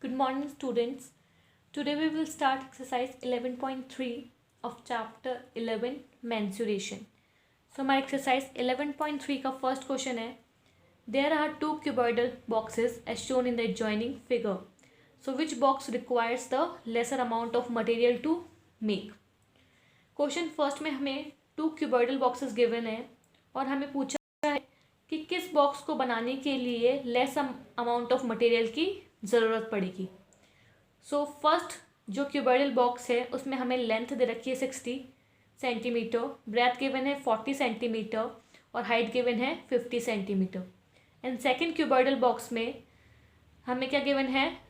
Good morning, students. Today we will start exercise 11.3 of chapter 11 mensuration. So हमारा exercise 11.3 का first question है. There are two cuboidal boxes as shown in the adjoining figure. So which box requires the lesser amount of material to make? Question first में हमें two cuboidal boxes given है और हमें पूछा है कि किस बॉक्स को बनाने के लिए लेस अमाउंट ऑफ मटेरियल की ज़रूरत पड़ेगी. सो फर्स्ट जो क्यूबॉइडल बॉक्स है उसमें हमें लेंथ दे रखी है 60 सेंटीमीटर, ब्रेथ गिवन है 40 सेंटीमीटर और हाइट गिवन है 50 centimetre. And second cuboidal box में हमें क्या गिवन है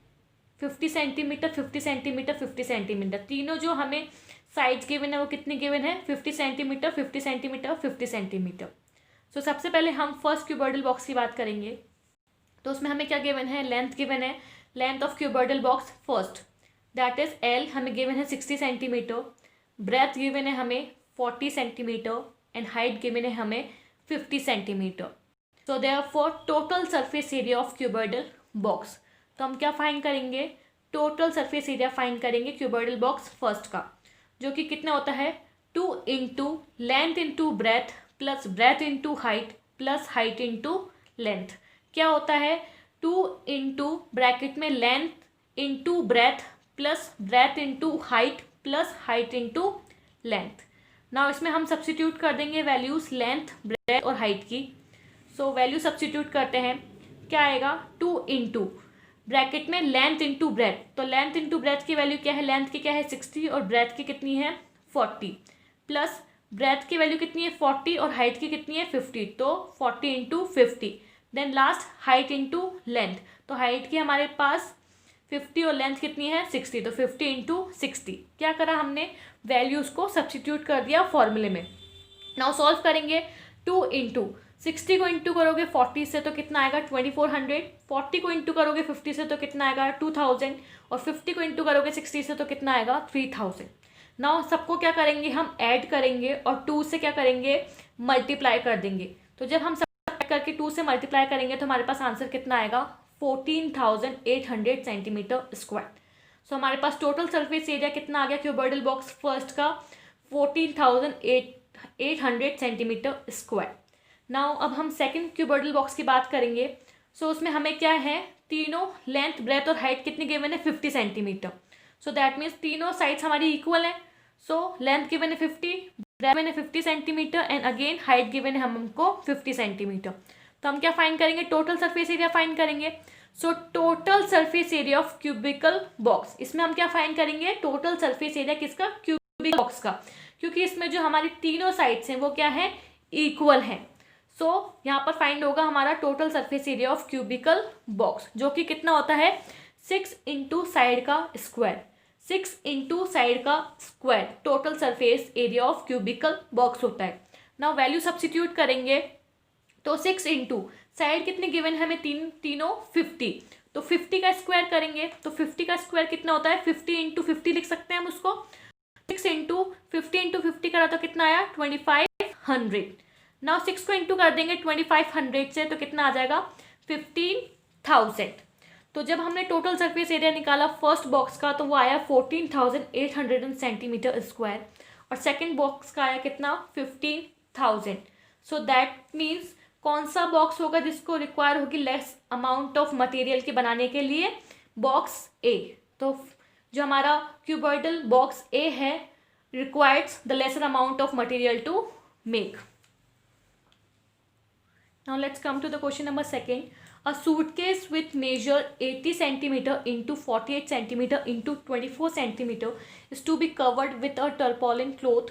50 सेंटीमीटर 50 सेंटीमीटर 50 सेंटीमीटर. तीनों जो हमें साइड्स गिवन है वो कितनी गिवन है 50 सेंटीमीटर 50 सेंटीमीटर 50 सेंटीमीटर. सो सबसे पहले हम फर्स्ट क्यूबॉइडल बॉक्स की बात करेंगे. तो उसमें हमें क्या गिवन है, लेंथ गिवन है, length of cuboidal box first that is L हमें गिवन है 60 सेंटीमीटर, ब्रेथ गिवन है हमें 40 सेंटीमीटर एंड हाइट गिवन है हमें 50 centimetre. So therefore total surface area of cuboidal box. तो हम क्या फाइंड करेंगे, टोटल सरफेस एरिया फाइंड करेंगे क्यूबॉइडल बॉक्स फर्स्ट का, जो कि कितना होता है 2 into length into breadth plus breadth into height plus height into length. क्या होता है 2 इंटू ब्रैकेट में length into breadth plus breadth into height plus height into length. Now इसमें हम सब्स्टिट्यूट कर देंगे वैल्यूज लेंथ ब्रेथ और हाइट की. सो वैल्यू सब्स्टिट्यूट करते हैं. क्या आएगा 2 इंटू ब्रैकेट में लेंथ इंटू ब्रेथ. तो लेंथ इंटू ब्रेथ की वैल्यू क्या है, लेंथ की क्या है 60 और ब्रेथ की कितनी है 40 प्लस ब्रेथ की वैल्यू कितनी है 40 और हाइट की कितनी है 50. तो 40 into 50. Then last height into length. तो हाइट की हमारे पास 50 और लेंथ कितनी है 60. तो 50 इंटू 60. क्या करा हमने, वैल्यूज़ को सब्स्टिट्यूट कर दिया फॉर्मूले में. नाउ सॉल्व करेंगे. 2 इंटू 60 को इंटू करोगे 40 से तो कितना आएगा 2400. 40 को इंटू करोगे 50 से तो कितना आएगा 2000 और 50 को इंटू करोगे 60 से तो कितना आएगा 3000. नाउ सबको क्या करेंगे, हम ऐड करेंगे और 2 से क्या करेंगे मल्टीप्लाई कर देंगे. तो जब हम सब करके 2 से मल्टीप्लाई करेंगे तो हमारे पास आंसर कितना आएगा 14,800 सेंटीमीटर स्क्वायर. सो हमारे पास टोटल सरफेस एरिया कितना आ गया क्यूबॉइडल बॉक्स फर्स्ट का 14,800 सेंटीमीटर स्क्वायर. नाउ अब हम सेकंड क्यूबॉइडल बॉक्स की बात करेंगे. सो उसमें हमें क्या है, तीनों लेंथ ब्रेथ और हाइट कितनी गिवन है 50 सेंटीमीटर. सो दैट मीन्स तीनों साइड्स हमारी इक्वल है. सो लेंथ गिवन है 50, ब्रेथ गिवन है 50 centimetre and again height given है हमको 50 सेंटीमीटर. तो हम क्या फाइंड करेंगे, टोटल सरफेस एरिया फाइंड करेंगे. So total surface area of cubical box, इसमें हम क्या फाइंड करेंगे, टोटल सरफेस एरिया किसका, क्यूबिकल बॉक्स का, क्योंकि इसमें जो हमारी तीनों साइड्स हैं वो क्या है इक्वल है. सो यहाँ पर फाइंड होगा हमारा total surface area of cubical box, जो कि कितना होता है 6 इंटू साइड का स्क्वायर. 6 इंटू साइड का square total surface area of cubical box होता है. नाउ वैल्यू सब्स्टिट्यूट करेंगे तो 6 इंटू साइड कितने गिवन है हमें तीनों 50. तो 50 का स्क्वायर करेंगे तो 50 का स्क्वायर कितना होता है 50 इंटू 50 लिख सकते हैं हम उसको. 6 इंटू 50 करा तो कितना आया 2500. नाउ 6 को इंटू कर देंगे 2500 से तो कितना आ जाएगा 15,000. तो जब हमने टोटल सरफेस एरिया निकाला फर्स्ट बॉक्स का तो वो आया 14,800 सेंटीमीटर स्क्वायर और सेकंड बॉक्स का आया कितना 15,000. सो दैट मीन्स कौन सा बॉक्स होगा जिसको रिक्वायर होगी लेस अमाउंट ऑफ मटेरियल के बनाने के लिए, बॉक्स ए. तो जो हमारा क्यूबॉइडल बॉक्स ए है requires the lesser amount of material to make. Now let's come to the question number second. A suitcase with measure 80 centimeter into 48 centimeter into 24 centimeter is to be covered with a tarpaulin cloth.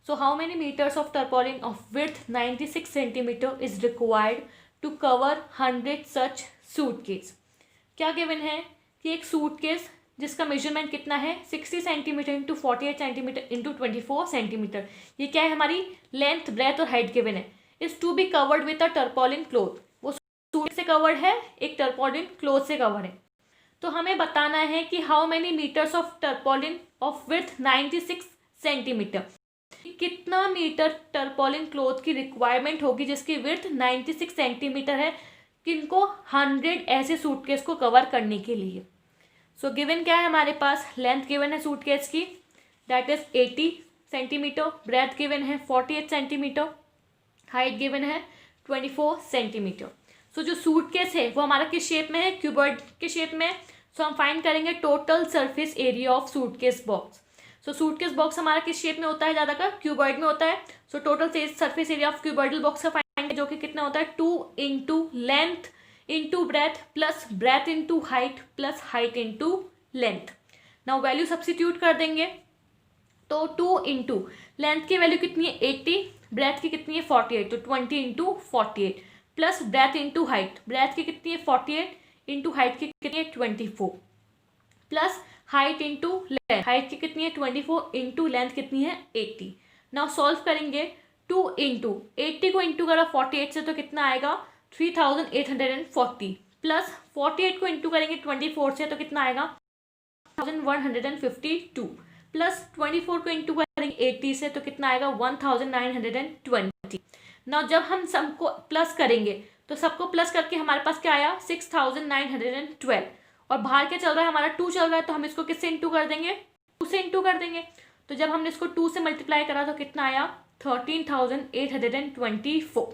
So how many meters of tarpaulin of width 96 centimeter is required to cover 100 such suitcase? क्या given है कि एक suitcase जिसका measurement कितना है 60 centimetre into 48 centimetre into 24 centimetre, ये क्या है हमारी लेंथ ब्रेथ और हाइट गिवन है, is to be covered with a tarpaulin cloth. वो सूट से कवर्ड है, एक टर्पोलिन क्लोथ से कवर है. तो हमें बताना है कि how many metres of tarpaulin of width 96 centimetre, कितना मीटर टर्पोलिन क्लोथ की रिक्वायरमेंट होगी जिसकी विड्थ 96 सेंटीमीटर है, किनको 100 ऐसे सूटकेस को कवर करने के लिए. सो गिवन क्या है हमारे पास, लेंथ गिवन है सूटकेस की that is 80 centimetre, breadth given है 48 सेंटीमीटर, हाइट गिवन है 24 सेंटीमीटर। सो जो सूटकेस है वो हमारा किस शेप में है, क्यूबॉइड के शेप में। सो हम फाइंड करेंगे total surface area of suitcase box. So suitcase box हमारा किस शेप में होता है, ज़्यादातर क्यूबॉइड में होता है। So total surface area of cuboidal box का फाइंड जो कि कितना होता है 2 into length into breadth plus breadth into height plus height into length. Now value substitute कर देंगे तो 2 इंटू लेंथ की वैल्यू कितनी है 80, ब्रेथ की कितनी है 48, तो 20 into 48 plus breadth into height, breadth की कितनी है 48 इंटू हाइट की कितनी है 24 plus height into length, height की कितनी है 24 इंटू लेंथ कितनी है 80। नाउ सॉल्व करेंगे 2 इंटू 80 को इंटू करा 48 से तो कितना आएगा 3840 प्लस 48 को इंटू करेंगे 24 से तो कितना आएगा 1152 प्लस 24 को इंटू करेंगे 80 से तो कितना आएगा 1920। नाउ जब हम सबको प्लस करेंगे तो सबको प्लस करके हमारे पास क्या आया 6912 और बाहर क्या चल रहा है हमारा 2 चल रहा है तो हम इसको किससे इंटू कर देंगे 2 से इंटू कर देंगे। तो जब हमने इसको 2 से मल्टीप्लाई करा तो कितना आया 13,824।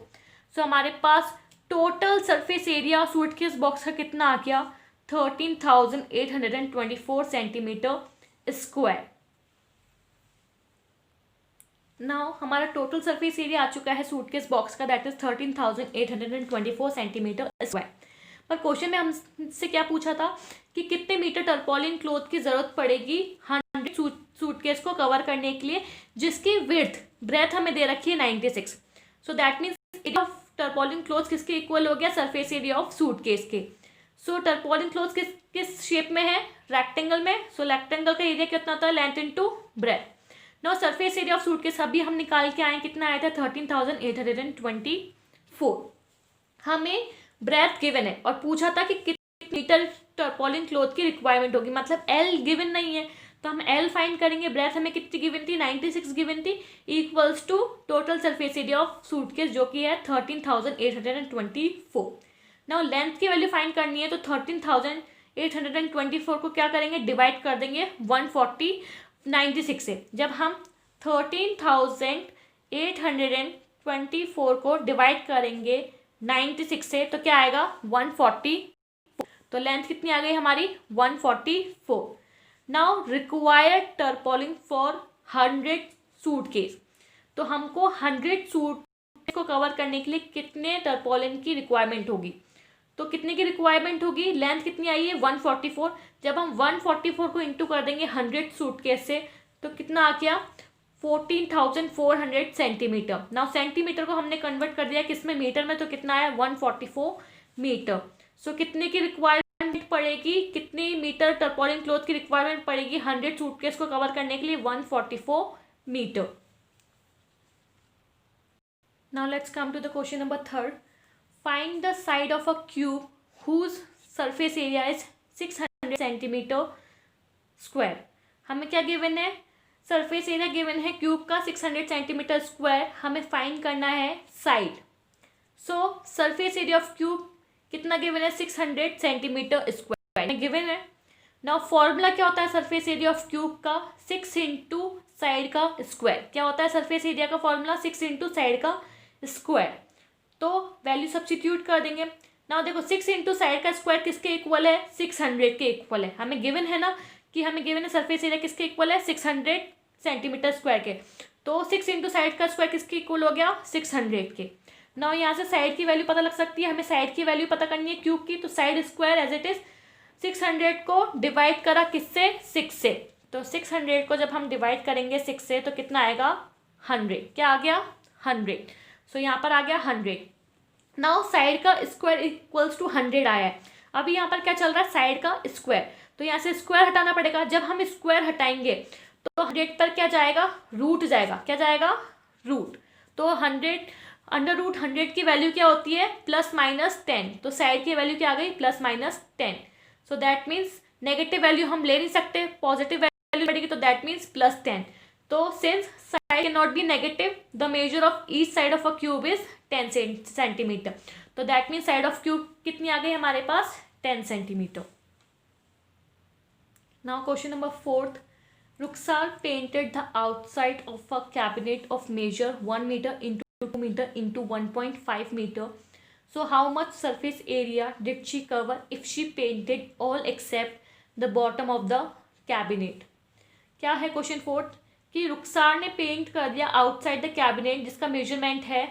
सो हमारे पास total surface area suitcase box का कितना आ गया 13,824 सेंटीमीटर स्क्वायर। नाउ हमारा टोटल सरफेस एरिया आ चुका है सूटकेस बॉक्स का दैट इज 13,824 सेंटीमीटर स्क्वायर। पर क्वेश्चन में हमसे क्या पूछा था कि कितने मीटर टर्पोलिन क्लॉथ की जरूरत पड़ेगी 100 सूटकेस को कवर करने के लिए जिसकी विड्थ ब्रेथ हमें दे रखी है 96। So that means area of tarpaulin cloth किसके इक्वल हो गया सरफेस एरिया ऑफ सूटकेस के। सो टर्पोलिन क्लॉथ किस शेप में है रेक्टेंगल में। सो रेक्टेंगल का एरिया कितना होता है length into breadth. Now surface area of suitcase अभी हम निकाल के आए कितना आया था 13,824। हमें ब्रेथ गिवन है और पूछा था कि कितने मीटर टर्पोलिन क्लॉथ की रिक्वायरमेंट होगी, मतलब एल गिवन नहीं है तो हम एल फाइंड करेंगे। ब्रेथ हमें कितनी गिवन थी 96 गिवन थी equals to total surface area of suitcase जो कि है 13,824। नाउ लेंथ की वैल्यू फाइंड करनी है तो 13,824 को क्या करेंगे डिवाइड कर देंगे 196 से। जब हम 13,824 को डिवाइड करेंगे 96 से तो क्या आएगा 140। तो लेंथ कितनी आ गई हमारी 144। Now required tarpaulin for 100 suitcase. तो हमको 100 सूट को कवर करने के लिए कितने टर्पोलिन की रिक्वायरमेंट होगी, तो कितने की रिक्वायरमेंट होगी, लेंथ कितनी आई है 144। जब हम 144 को इंटू कर देंगे 100 सूटकेस से तो कितना आ गया 14,400 सेंटीमीटर। नाउ सेंटीमीटर को हमने कन्वर्ट कर दिया किसमें मीटर में, तो कितना आया 144 मीटर। सो कितने की रिक्वायरमेंट पड़ेगी, कितनी मीटर टर्पोलिन क्लॉथ की रिक्वायरमेंट पड़ेगी 100 सूटकेस को कवर करने के लिए 144 metre. Now let's come to the question number 3rd। Find the side of a cube whose surface area is 600 centimetre square. हमें क्या गिवन है, सरफेस एरिया गिवन है क्यूब का 600 सेंटीमीटर स्क्वायर, हमें फाइंड करना है side. So surface area of cube कितना given है 600 सेंटीमीटर स्क्वायर गिवन है। नाउ फॉर्मूला क्या होता है सरफेस एरिया ऑफ क्यूब का 6 इंटू साइड का स्क्वायर। क्या होता है सरफेस एरिया का फॉर्मूला 6 इंटू साइड का स्क्वायर। तो वैल्यू सब्स्टिट्यूट कर देंगे। नाउ देखो 6 इंटू साइड का स्क्वायर किसके इक्वल है 600 के इक्वल है। हमें गिवन है ना कि हमें गिवन है सरफेस एरिया किसके इक्वल है 600 सेंटीमीटर स्क्वायर के, तो 6 इंटू साइड का स्क्वायर किसके इक्वल हो गया 600 के। नाउ यहाँ से साइड की वैल्यू पता लग सकती है, हमें साइड की वैल्यू पता करनी है क्यूब की। तो side square as it is 600 को डिवाइड करा किससे 6 से, तो 600 को जब हम डिवाइड करेंगे 6 से तो कितना आएगा 100। क्या आ गया 100। सो यहाँ पर आ गया 100। नाउ साइड का स्क्वायर इक्वल्स टू 100 आया है। अभी यहाँ पर क्या चल रहा है साइड का स्क्वायर, तो यहाँ से स्क्वायर हटाना पड़ेगा। जब हम स्क्वायर हटाएंगे तो 100 पर क्या जाएगा रूट जाएगा, क्या जाएगा रूट। तो 100 अंडर रूट 100 की वैल्यू क्या होती है +-10। तो साइड की वैल्यू क्या आ गई +-10। सो दैट मीन्स नेगेटिव वैल्यू हम ले नहीं सकते, पॉजिटिव वैल्यू पड़ेगी तो दैट मीन्स +10। तो since side can not be negative the measure of each side of a cube is 10 centimetre. तो that means side of cube कितनी आ गई हमारे पास 10 centimetre. Now question number 4th. Ruxar painted the outside of a cabinet of measure 1 meter into 2 meter into 1.5 meter. So how much surface area did she cover if she painted all except the bottom of the cabinet? क्या है question 4th कि रुखसार ने paint कर दिया outside the cabinet जिसका measurement है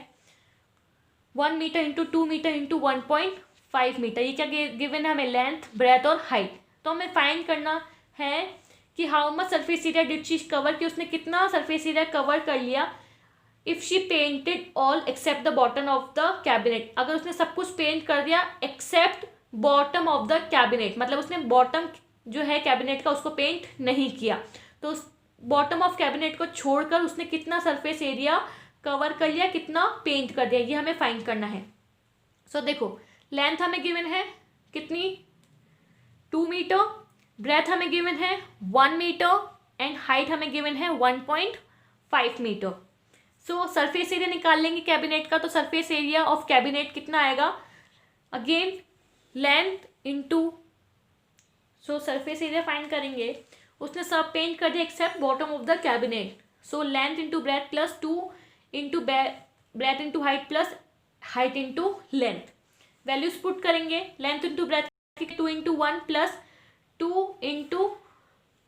1 metre into 2 metre into 1.5 metre. ये क्या गिवन है हमें? लेंथ, ब्रेथ और हाइट. तो हमें फाइंड करना है कि how much surface area did she cover, कि उसने कितना सरफेस एरिया कवर कर लिया if she painted all except the bottom of the cabinet. अगर उसने सब कुछ पेंट कर दिया except bottom of the cabinet, मतलब उसने बॉटम जो है कैबिनेट का उसको पेंट नहीं किया, तो उस बॉटम ऑफ कैबिनेट को छोड़कर उसने कितना सरफेस एरिया कवर कर लिया, कितना पेंट कर दिया, ये हमें फाइंड करना है. सो देखो लेंथ हमें गिवन है कितनी 2 मीटर, ब्रेथ हमें गिवन है 1 मीटर एंड हाइट हमें गिवन है 1.5 मीटर. सो सरफेस एरिया निकाल लेंगे कैबिनेट का, तो सरफेस एरिया ऑफ कैबिनेट कितना आएगा? Again length into, so surface area find करेंगे. उसने सब पेंट कर दिया except bottom of the cabinet. So length into breadth plus 2 into breadth into height plus height into length. Values put करेंगे. Length into breadth 2 into 1 plus 2 into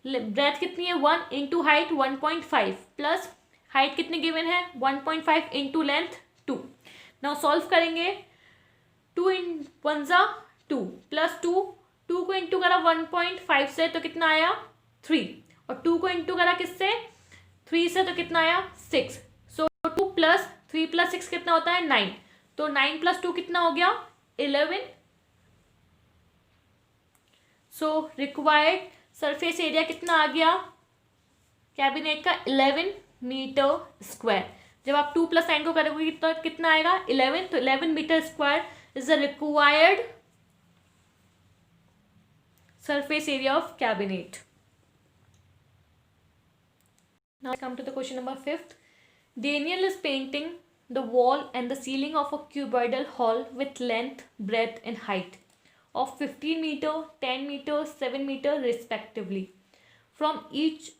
breadth कितनी है 1 into height 1.5 plus height कितनी given है 1.5 into length 2. Now solve करेंगे. 2 इन 1 जा 2 plus 2 को into करा 1.5 से तो कितना आया 3, और 2 को इंटू करा किससे 3 से तो कितना आया 6. सो 2 प्लस 3 प्लस 6 कितना होता है 9. तो 9 प्लस 2 कितना हो गया 11. सो रिक्वायर्ड सरफेस एरिया कितना आ गया कैबिनेट का 11 मीटर स्क्वायर. जब आप 2 प्लस साइन को करोगे तो कितना आएगा 11. तो 11 metre square is the required surface area of cabinet. Now come to the question number 5th. Daniel is painting the wall and the ceiling of a cuboidal hall with length, breadth and height of 15 meter, 10 meter, 7 meter respectively. From each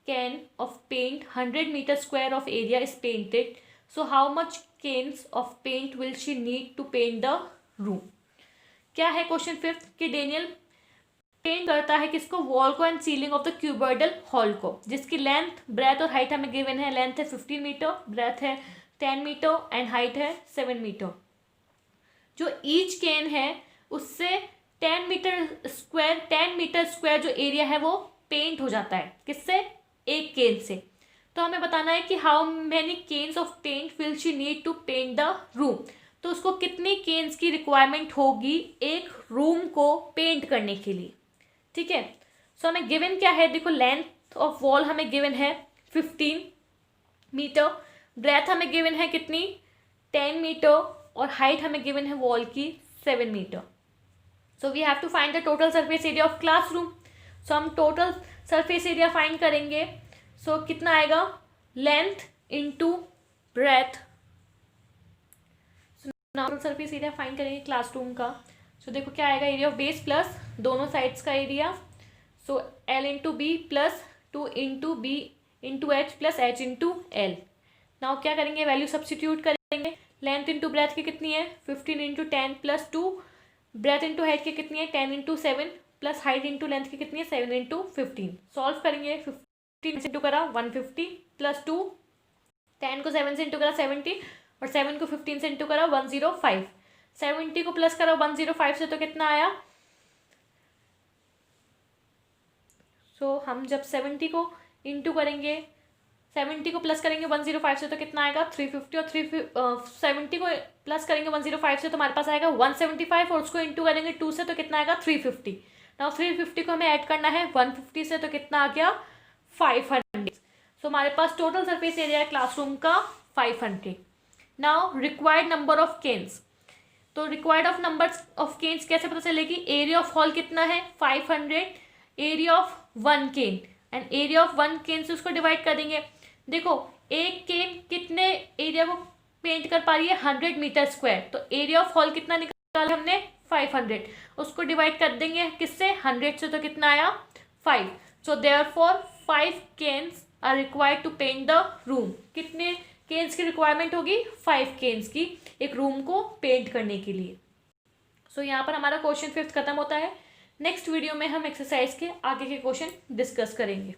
can of paint 100 meter square of area is painted. So how much cans of paint will she need to paint the room? क्या है question 5th कि Daniel paint करता है किसको wall को and ceiling of the cuboidal hall को, जिसकी length breadth और हाइट हमें गिवन है. लेंथ है 15 मीटर, ब्रेथ है 10 मीटर एंड हाइट है 7 मीटर. जो ईच कैन है उससे 10 मीटर स्क्वायर जो एरिया है वो पेंट हो जाता है. किससे? एक केन से. तो हमें बताना है कि how many cans of paint will she need to paint the room. तो उसको कितनी केन्स की रिक्वायरमेंट होगी एक रूम को पेंट करने के लिए. ठीक है. सो हमें गिवन क्या है देखो, लेंथ ऑफ वॉल हमें गिवन है 15 मीटर, ब्रेथ हमें गिवन है कितनी 10 मीटर और हाइट हमें गिवन है वॉल की 7 मीटर. So we have to find the total surface area of classroom. So हम टोटल सरफेस एरिया फाइंड करेंगे. सो कितना आएगा length into breadth. Total surface area find करेंगे क्लासरूम का. सो देखो क्या आएगा एरिया ऑफ बेस प्लस दोनों साइड्स का area. So L into B plus 2 into B into H plus H into L. Now क्या करेंगे वैल्यू सब्सटीट्यूट करेंगे. लेंथ इंटू ब्रेथ की कितनी है 15 into 10 plus 2, breath into height की कितनी है 10 into 7 plus height into length की कितनी है 7 इंटू 15. सॉल्व करेंगे. 15 इंटू करा 150 प्लस 2, 10 को 7 से इंटू करा 70 और 7 को 15 से इंटू करा 105. 70 को प्लस करो 105 से तो कितना आया. सो हम जब 70 को इंटू करेंगे 70 को प्लस करेंगे 105 से तो कितना आएगा 350 और 70 को प्लस करेंगे 105 से तो हमारे पास आएगा 175 और उसको इंटू करेंगे 2 से तो कितना आएगा 350. नाउ 350 को हमें ऐड करना है 150 से तो कितना आ गया 500. सो हमारे पास टोटल सरफेस एरिया है क्लासरूम का 500. Now required number of cans. तो required of number of cans कैसे पता चलेगी. एरिया ऑफ हॉल कितना है 500, area of 1 can and area of 1 can से उसको डिवाइड कर देंगे. देखो एक केन कितने एरिया को पेंट कर पा रही है 100 मीटर स्क्वायर. तो एरिया ऑफ हॉल कितना निकाला हमने 500, उसको डिवाइड कर देंगे किससे 100 से तो कितना आया 5. So therefore 5 canes are required to paint the room. कितने केन्स की रिक्वायरमेंट होगी? 5 केन्स की एक रूम को पेंट करने के लिए. सो यहाँ पर हमारा क्वेश्चन 5 खत्म होता है. नेक्स्ट वीडियो में हम एक्सरसाइज के आगे के क्वेश्चन डिस्कस करेंगे.